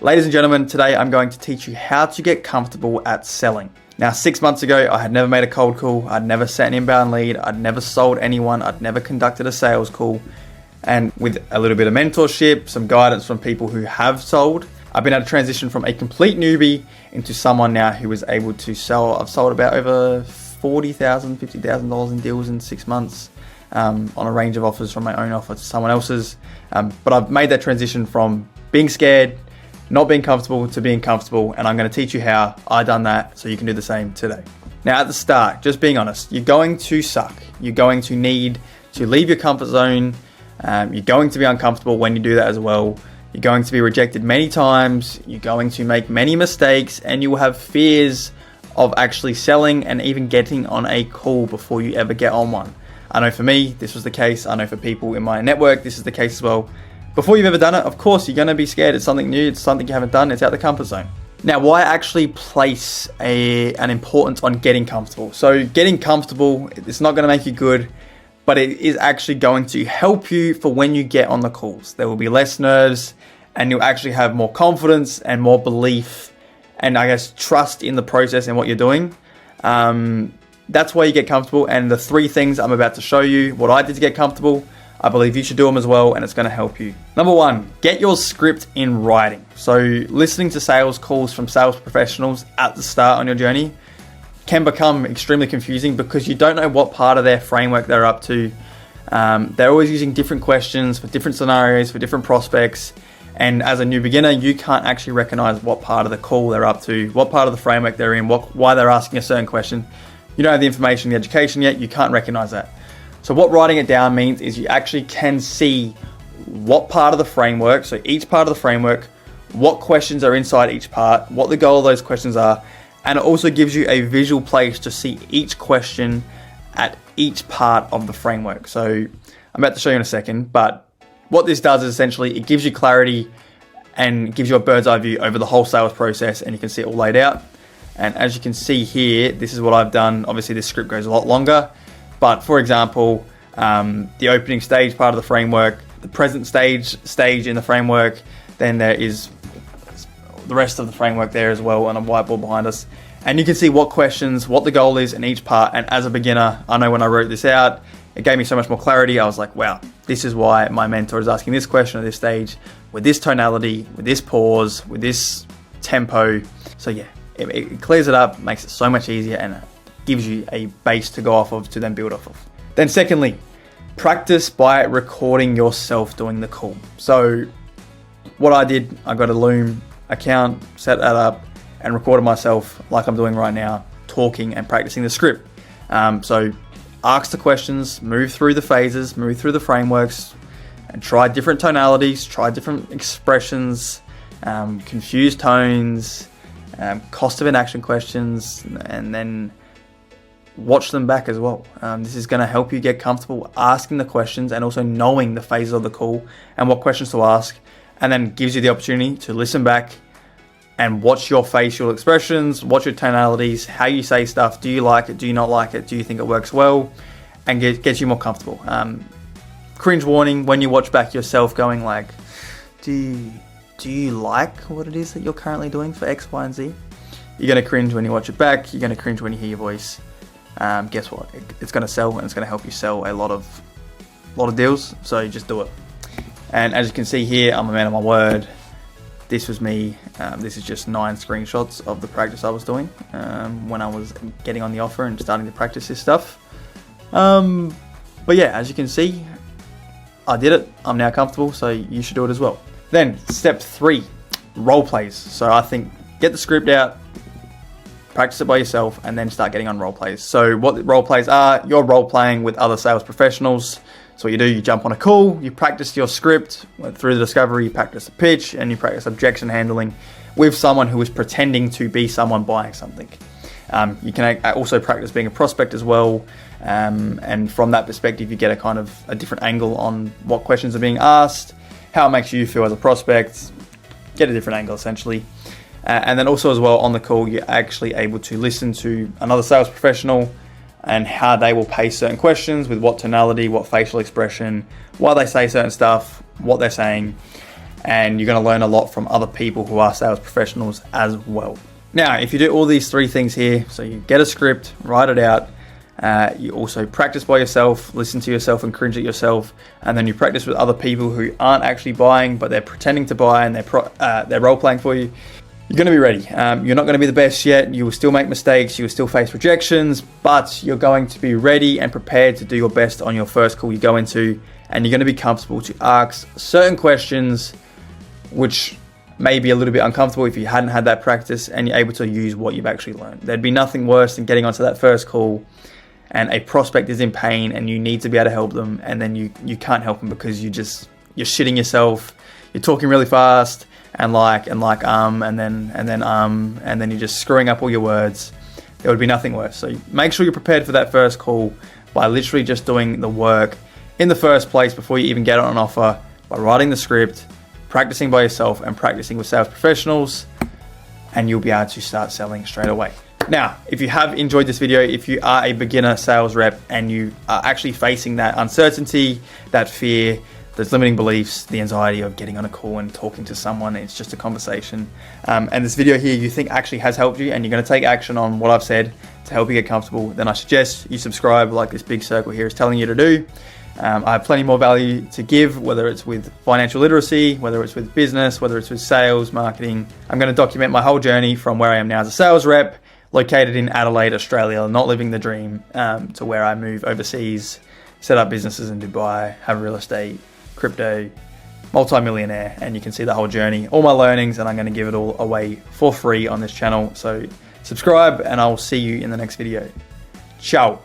Ladies and gentlemen, today I'm going to teach you how to get comfortable at selling. Now, 6 months ago, I had never made a cold call. I'd never sent an inbound lead. I'd never sold anyone. I'd never conducted a sales call. And with a little bit of mentorship, some guidance from people who have sold, I've been able to transition from a complete newbie into someone now who is able to sell. I've sold about over $40,000, $50,000 in deals in 6 months on a range of offers, from my own offer to someone else's. But I've made that transition from being scared, not being comfortable, to being comfortable, and I'm going to teach you how I done that so you can do the same today. Now, at the start, just being honest, you're going to suck. You're going to need to leave your comfort zone. You're going to be uncomfortable when you do that as well. You're going to be rejected many times. You're going to make many mistakes, and you will have fears of actually selling and even getting on a call before you ever get on one. I know for me, this was the case. I know for people in my network, this is the case as well. Before you've ever done it, of course, you're going to be scared. It's something new. It's something you haven't done. It's out the comfort zone. Now, why actually place an importance on getting comfortable? So getting comfortable, it's not going to make you good, but it is actually going to help you for when you get on the calls. There will be less nerves, and you'll actually have more confidence and more belief and, I guess, trust in the process and what you're doing. That's why you get comfortable. And the 3 things I'm about to show you, what I did to get comfortable, I believe you should do them as well, and it's going to help you. Number 1, get your script in writing. So listening to sales calls from sales professionals at the start on your journey can become extremely confusing because you don't know what part of their framework they're up to. They're always using different questions for different scenarios, for different prospects. And as a new beginner, you can't actually recognize what part of the call they're up to, what part of the framework they're in, why they're asking a certain question. You don't have the information, the education yet, you can't recognize that. So what writing it down means is you actually can see what part of the framework, so each part of the framework, what questions are inside each part, what the goal of those questions are, and it also gives you a visual place to see each question at each part of the framework. So I'm about to show you in a second, but what this does is essentially it gives you clarity and gives you a bird's eye view over the whole sales process, and you can see it all laid out. And as you can see here, this is what I've done. Obviously, this script goes a lot longer. But for example, the opening stage part of the framework, the present stage in the framework, then there is the rest of the framework there as well on a whiteboard behind us. And you can see what questions, what the goal is in each part. And as a beginner, I know when I wrote this out, it gave me so much more clarity. I was like, wow, this is why my mentor is asking this question at this stage, with this tonality, with this pause, with this tempo. So yeah, it clears it up, makes it so much easier, and gives you a base to go off of to then build off of. Then secondly, practice by recording yourself doing the call. So what I did, I got a Loom account, set that up, and recorded myself like I'm doing right now, talking and practicing the script. So ask the questions, move through the phases, move through the frameworks, and try different tonalities, try different expressions, confused tones, cost of inaction questions, and then watch them back as well. This is going to help you get comfortable asking the questions and also knowing the phases of the call and what questions to ask, and then gives you the opportunity to listen back and watch your facial expressions, watch your tonalities, how you say stuff. Do you like it? Do you not like it? Do you think it works well? And get you more comfortable. Cringe warning when you watch back yourself going like, do you like what it is that you're currently doing for X, Y, and Z? You're going to cringe when you watch it back. You're going to cringe when you hear your voice. Guess what? It's going to sell, and it's going to help you sell a lot of deals. So you just do it. And as you can see here, I'm a man of my word. This was me. This is just 9 screenshots of the practice I was doing when I was getting on the offer and starting to practice this stuff. But yeah, as you can see, I did it. I'm now comfortable, so you should do it as well. Then step 3, role plays. So I think get the script out, practice it by yourself, and then start getting on role plays. So what role plays are, you're role playing with other sales professionals. So what you do, you jump on a call, you practice your script through the discovery, you practice the pitch, and you practice objection handling with someone who is pretending to be someone buying something. You can also practice being a prospect as well. And from that perspective, you get a kind of a different angle on what questions are being asked, how it makes you feel as a prospect, get a different angle essentially. And then also as well on the call, you're actually able to listen to another sales professional and how they will pay certain questions with what tonality, what facial expression, why they say certain stuff, what they're saying. and you're going to learn a lot from other people who are sales professionals as well. Now, if you do all these 3 things here, so you get a script, write it out, you also practice by yourself, listen to yourself and cringe at yourself, and then you practice with other people who aren't actually buying, but they're pretending to buy and they're role playing for you, you're going to be ready. You're not going to be the best yet. You will still make mistakes. You will still face rejections, but you're going to be ready and prepared to do your best on your first call you go into, and you're going to be comfortable to ask certain questions, which may be a little bit uncomfortable if you hadn't had that practice, and you're able to use what you've actually learned. There'd be nothing worse than getting onto that first call and a prospect is in pain and you need to be able to help them, and then you can't help them because you're shitting yourself. You're talking really fast and then you're just screwing up all your words. There would be nothing worse. So make sure you're prepared for that first call by literally just doing the work in the first place before you even get on an offer, by writing the script, practicing by yourself and practicing with sales professionals, and you'll be able to start selling straight away. Now, if you have enjoyed this video, if you are a beginner sales rep and you are actually facing that uncertainty, that fear, those limiting beliefs, the anxiety of getting on a call and talking to someone, it's just a conversation, and this video here you think actually has helped you and you're going to take action on what I've said to help you get comfortable, then I suggest you subscribe like this big circle here is telling you to do. I have plenty more value to give, whether it's with financial literacy, whether it's with business, whether it's with sales, marketing. I'm going to document my whole journey from where I am now as a sales rep, located in Adelaide, Australia, not living the dream, to where I move overseas, set up businesses in Dubai, have real estate, crypto, multi-millionaire, and you can see the whole journey, all my learnings, and I'm going to give it all away for free on this channel. So subscribe and I'll see you in the next video. Ciao.